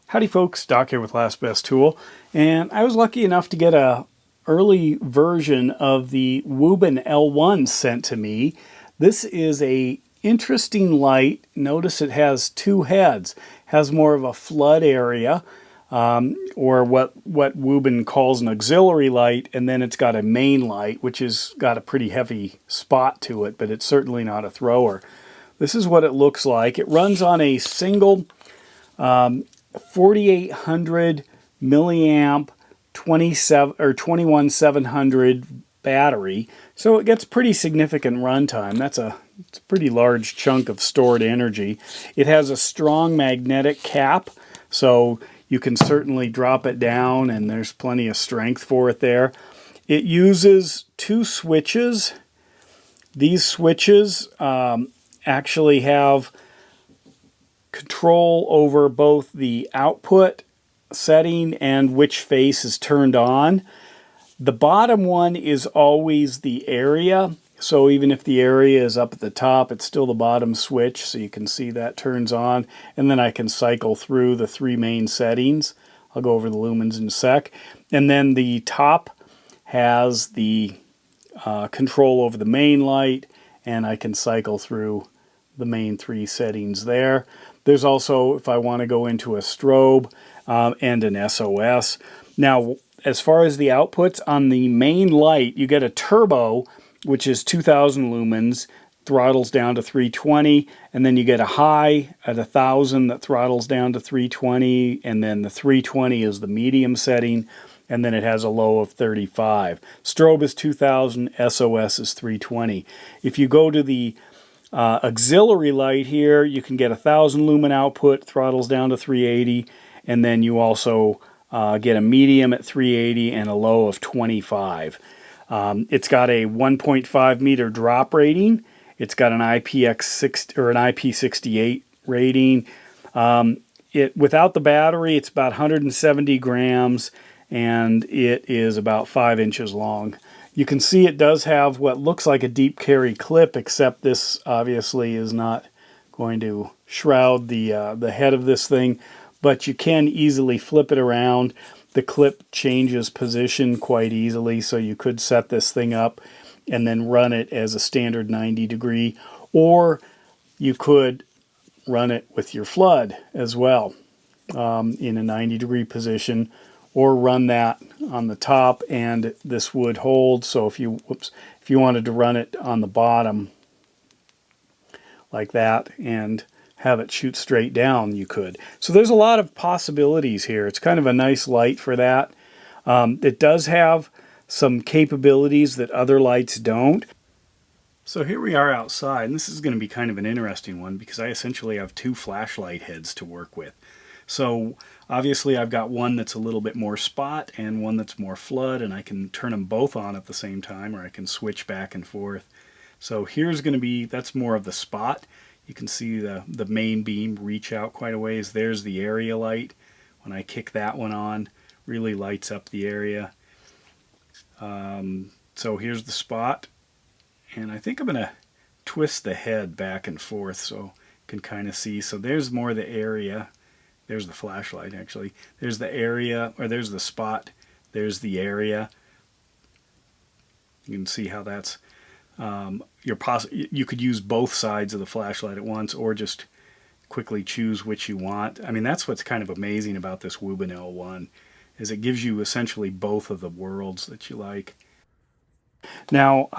Howdy folks, Doc here with Last Best Tool, and I was lucky enough to get a early version of the Wuben L1 sent to me. This is a interesting light. Notice it has two heads. It has more of a flood area, or what Wuben calls an auxiliary light, and then it's got a main light, which has got a pretty heavy spot to it, but it's certainly not a thrower. This is what it looks like. It runs on a single 4800 milliamp 21700 battery, so it gets pretty significant runtime. It's a pretty large chunk of stored energy. It has a strong magnetic cap, so you can certainly drop it down and there's plenty of strength for it there. It uses two switches. These switches actually have control over both the output setting and which face is turned on. The bottom one is always the area, so even if the area is up at the top, it's still the bottom switch, so you can see that turns on, and then I can cycle through the three main settings. I'll go over the lumens in a sec. And then the top has the control over the main light, and I can cycle through the main three settings there. There's also, if I want to go into a strobe and an SOS. Now, as far as the outputs, on the main light, you get a turbo, which is 2000 lumens, throttles down to 320, and then you get a high at 1000 that throttles down to 320, and then the 320 is the medium setting, and then it has a low of 35. Strobe is 2000, SOS is 320. If you go to the auxiliary light here, you can get 1000 lumen output, throttles down to 380, and then you also get a medium at 380 and a low of 25. It's got a 1.5 meter drop rating. It's got an IPX6 or an IP68 rating. Without the battery, it's about 170 grams, and it is about 5 inches long. You can see it does have what looks like a deep carry clip, except this obviously is not going to shroud the head of this thing, but you can easily flip it around. The clip changes position quite easily, so you could set this thing up and then run it as a standard 90 degree, or you could run it with your flood as well in a 90 degree position, or run that on the top and this would hold. So if you wanted to run it on the bottom like that and have it shoot straight down, you could. So there's a lot of possibilities here. It's kind of a nice light for that. It does have some capabilities that other lights don't. So here we are outside, and this is going to be kind of an interesting one because I essentially have two flashlight heads to work with. So obviously I've got one that's a little bit more spot and one that's more flood, and I can turn them both on at the same time, or I can switch back and forth. So here's going to be, that's more of the spot. You can see the main beam reach out quite a ways. There's the area light. When I kick that one on, really lights up the area. So here's the spot, and I think I'm going to twist the head back and forth so you can kind of see. So there's more the area. There's the flashlight, actually. There's the area, or there's the spot. There's the area. You can see how that's, you could use both sides of the flashlight at once, or just quickly choose which you want. I mean, that's what's kind of amazing about this Wuben L1, is it gives you essentially both of the worlds that you like. Now,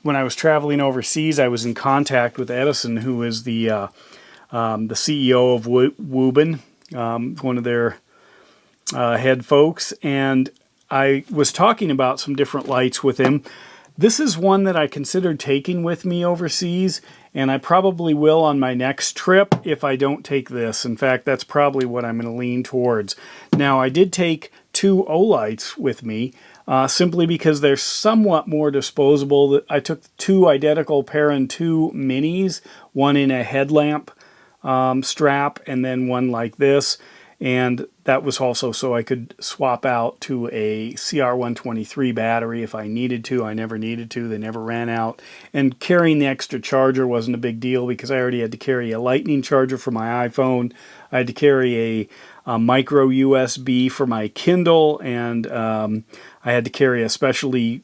when I was traveling overseas, I was in contact with Edison, who is the CEO of Wuben, one of their head folks, and I was talking about some different lights with him. This is one that I considered taking with me overseas, and I probably will on my next trip if I don't take this. In fact, that's probably what I'm going to lean towards. Now, I did take two O-lights with me, simply because they're somewhat more disposable. I took two identical Perrin 2 minis, one in a headlamp strap and then one like this, and that was also so I could swap out to a CR123 battery if I needed to. I never needed to. They never ran out. And carrying the extra charger wasn't a big deal because I already had to carry a lightning charger for my iPhone. I had to carry a micro USB for my Kindle, and I had to carry a specialty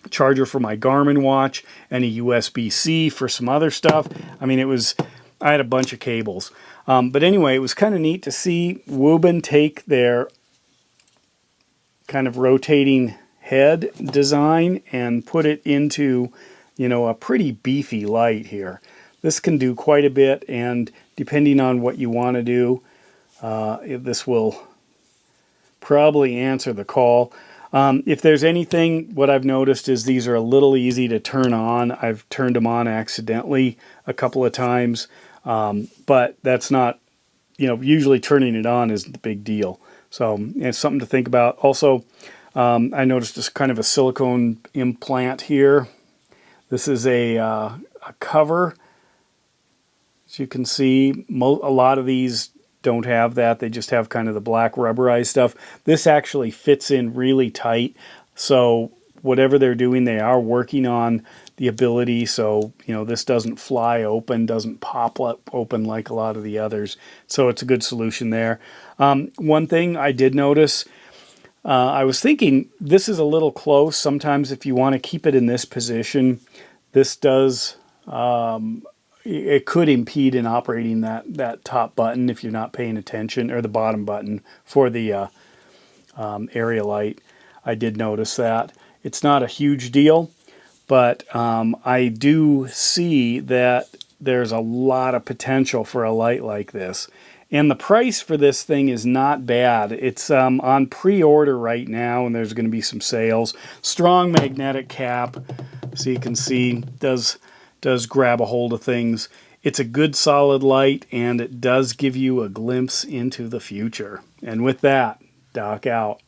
charger for my Garmin watch, and a USB-C for some other stuff. I mean, I had a bunch of cables. But anyway, it was kind of neat to see Wuben take their kind of rotating head design and put it into, a pretty beefy light here. This can do quite a bit, and depending on what you want to do, this will probably answer the call. If there's anything, what I've noticed is these are a little easy to turn on. I've turned them on accidentally a couple of times, but that's not, usually turning it on isn't the big deal. So it's something to think about. Also, I noticed just kind of a silicone implant here. This is a cover. As you can see, a lot of these don't have that. They just have kind of the black rubberized stuff. This actually fits in really tight. So whatever they're doing, they are working on the ability. So, this doesn't fly open, doesn't pop open like a lot of the others. So it's a good solution there. One thing I did notice, I was thinking this is a little close. Sometimes if you want to keep it in this position, this does, it could impede in operating that top button if you're not paying attention, or the bottom button for the area light. I did notice that. It's not a huge deal, but I do see that there's a lot of potential for a light like this. And the price for this thing is not bad. It's on pre-order right now, and there's going to be some sales. Strong magnetic cap, so you can see, does grab a hold of things. It's a good solid light, and it does give you a glimpse into the future. And with that, Doc out.